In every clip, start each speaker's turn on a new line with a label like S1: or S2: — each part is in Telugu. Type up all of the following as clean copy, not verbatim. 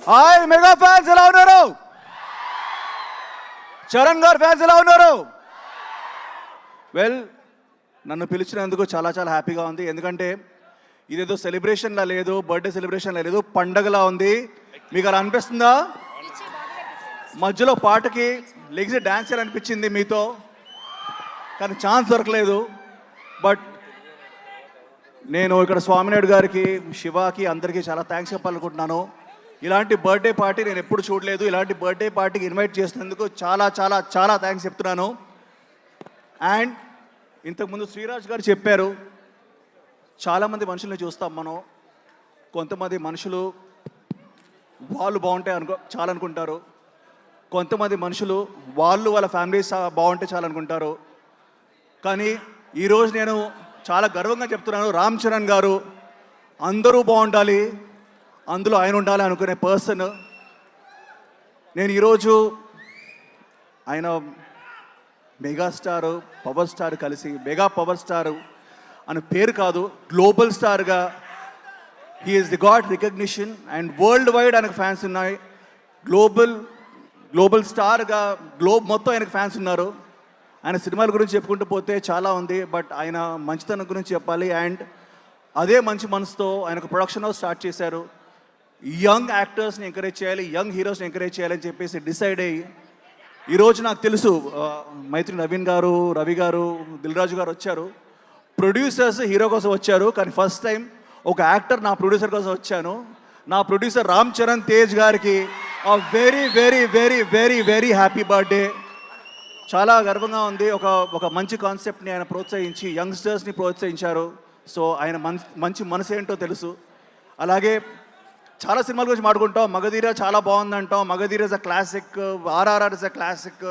S1: హాయ్ మెగా ఫ్యాన్స్ ఎలా ఉన్నారు? చరణ్ గారు ఫ్యాన్స్ ఎలా ఉన్నారు? వెల్, నన్ను పిలిచినందుకు చాలా చాలా హ్యాపీగా ఉంది. ఎందుకంటే ఇదేదో సెలబ్రేషన్లా లేదు, బర్త్డే సెలబ్రేషన్లా లేదు, పండగలా ఉంది. మీకు అలా అనిపిస్తుందా? మధ్యలో పాటకి లెగిసి డ్యాన్స్ చేయాలనిపించింది మీతో, కానీ ఛాన్స్ దొరకలేదు. బట్ నేను ఇక్కడ స్వామినాయుడు గారికి, శివాకి, అందరికీ చాలా థ్యాంక్స్ చెప్పాలనుకుంటున్నాను. ఇలాంటి బర్త్డే పార్టీ నేను ఎప్పుడు చూడలేదు. ఇలాంటి బర్త్డే పార్టీకి ఇన్వైట్ చేసినందుకు చాలా చాలా చాలా థ్యాంక్స్ చెప్తున్నాను. అండ్ ఇంతకుముందు శ్రీరాజ్ గారు చెప్పారు, చాలామంది మనుషుల్ని చూస్తాం మనం. కొంతమంది మనుషులు వాళ్ళు బాగుంటాయి చాలా అనుకుంటారు. కొంతమంది మనుషులు వాళ్ళ ఫ్యామిలీస్ బాగుంటే చాలా అనుకుంటారు. కానీ ఈరోజు నేను చాలా గర్వంగా చెప్తున్నాను, రామ్ చరణ్ గారు అందరూ బాగుండాలి, అందులో ఆయన ఉండాలి అనుకునే పర్సన్. నేను ఈరోజు ఆయన మెగాస్టార్, పవర్ స్టార్ కలిసి మెగా పవర్ స్టార్ అని పేరు కాదు, గ్లోబల్ స్టార్గా he is the god recognition. And worldwide ఆయనకు ఫ్యాన్స్ ఉన్నాయి. గ్లోబల్ స్టార్గా గ్లోబ్ మొత్తం ఆయనకు ఫ్యాన్స్ ఉన్నారు. ఆయన సినిమాల గురించి చెప్పుకుంటూ పోతే చాలా ఉంది, బట్ ఆయన మంచితనం గురించి చెప్పాలి. అండ్ అదే మంచి మనసుతో ఆయనకు ప్రొడక్షన్ హౌస్ స్టార్ట్ చేశారు. యంగ్ యాక్టర్స్ని ఎంకరేజ్ చేయాలి, యంగ్ హీరోస్ని ఎంకరేజ్ చేయాలని చెప్పేసి డిసైడ్ అయ్యి ఈరోజు నాకు తెలుసు మైత్రి నవీన్ గారు, రవి గారు, దిల్ రాజు గారు వచ్చారు. ప్రొడ్యూసర్స్ హీరో కోసం వచ్చారు, కానీ ఫస్ట్ టైం ఒక యాక్టర్ నా ప్రొడ్యూసర్ కోసం వచ్చాను. నా ప్రొడ్యూసర్ రామ్ చరణ్ తేజ్ గారికి very very very very very happy birthday. చాలా గర్వంగా ఉంది. ఒక మంచి కాన్సెప్ట్ని ఆయన ప్రోత్సహించి యంగ్స్టర్స్ని ప్రోత్సహించారు. సో ఆయన మంచి మనసు ఏంటో తెలుసు. అలాగే చాలా సినిమాల గురించి మాట్లాడుకుంటాం. మగధీర చాలా బాగుందంటాం, Magadheera is a classic, RRR is a classic.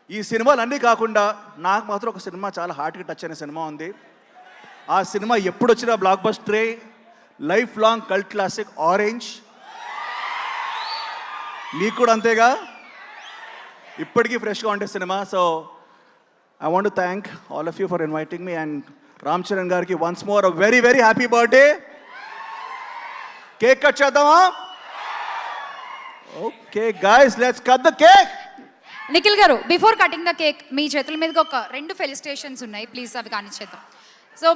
S1: ఈ సినిమాలు అన్నీ కాకుండా నాకు మాత్రం ఒక సినిమా చాలా హార్ట్కి టచ్ అయిన సినిమా ఉంది. ఆ సినిమా ఎప్పుడు వచ్చినా బ్లాక్ బస్టరే, life long cult classic Orange. మీకు కూడా అంతేగా, ఇప్పటికీ ఫ్రెష్గా ఉండే cinema. So I want to thank all of you for inviting me. And Ram Charan గారికి once more a very very happy birthday. Cake cut చేద్దామా? Okay guys, let's cut the cake.
S2: Nikhil garu, before cutting the cake మీ చేతుల మీదకి ఒక 2 ఫెలిసిటేషన్స్ ఉన్నాయి, ప్లీజ్ అవి కానిచ్చేద్దాం. సో